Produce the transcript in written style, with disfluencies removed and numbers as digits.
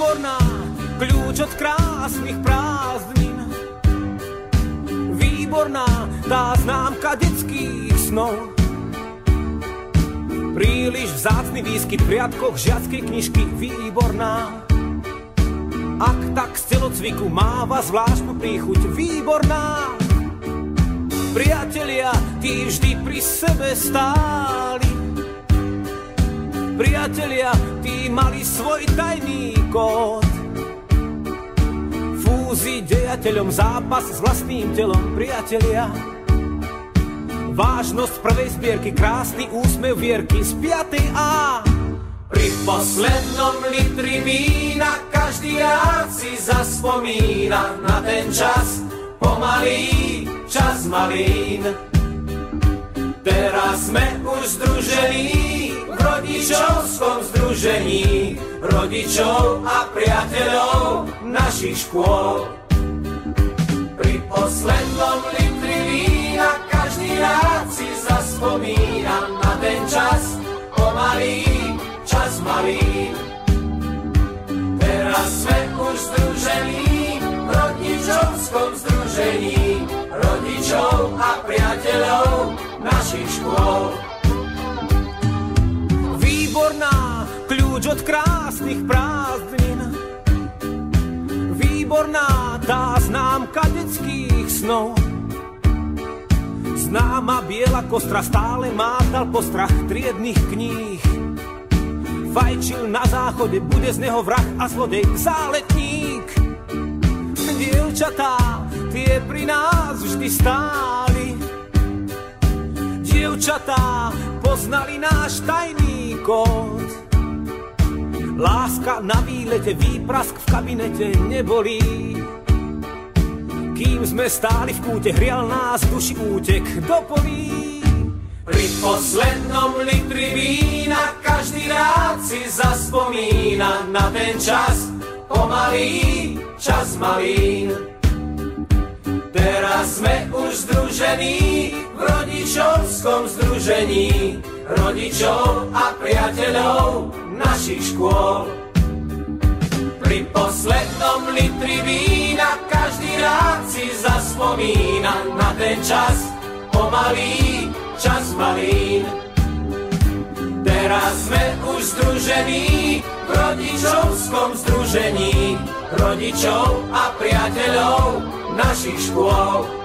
Výborná, kľúč od krásnych prázdnin. Výborná, tá známka detských snov. Príliš vzácny výskyt v riadkoch žiackej knižky. Výborná, ak tak z telocviku máva zvláštnu príchuť. Výborná, priatelia, tí vždy pri sebe stáli. Priatelia, tí mali svoj tajný kód. Fúzi dejateľom, zápas s vlastným telom. Priatelia, vážnosť prvej zbierky, krásny úsmev Vierky z 5. A. Pri poslednom litri vína každý rád si zaspomína na ten čas, pomalý čas malín. Teraz sme už združení v rodičovskom združení rodičov a priateľov našich škôl. Pri poslednom litri vína každý rád si zaspomína na ten čas, pomalý čas malín. Teraz sme už združení v rodičovskom združení rodičov a priateľov našich škôl. Výborná, kľúč od krásnych prázdnin. Výborná, tá známka detských snov. Známa biela kostra stále mátal postrach triednych kníh. Fajčil na záchode, bude z neho vrah a zlodej záletník. Dievčatá, tie pri nás vždy stáli. Dievčatá, poznali náš tajný kód. Láska na výlete, výprask v kabinete nebolí. Kým sme stáli v kúte, hrial nás duši útek do polí. Pri poslednom litri vína každý rád si zaspomína na ten čas, pomalý čas malín. Teraz sme už združení v rodičovskom združení rodičov a priateľov našich škôl. Pri poslednom litri vína každý rád si zaspomína na ten čas, pomalý čas malín. Teraz sme už združení v rodičovskom združení rodičov a priateľov našich škôl.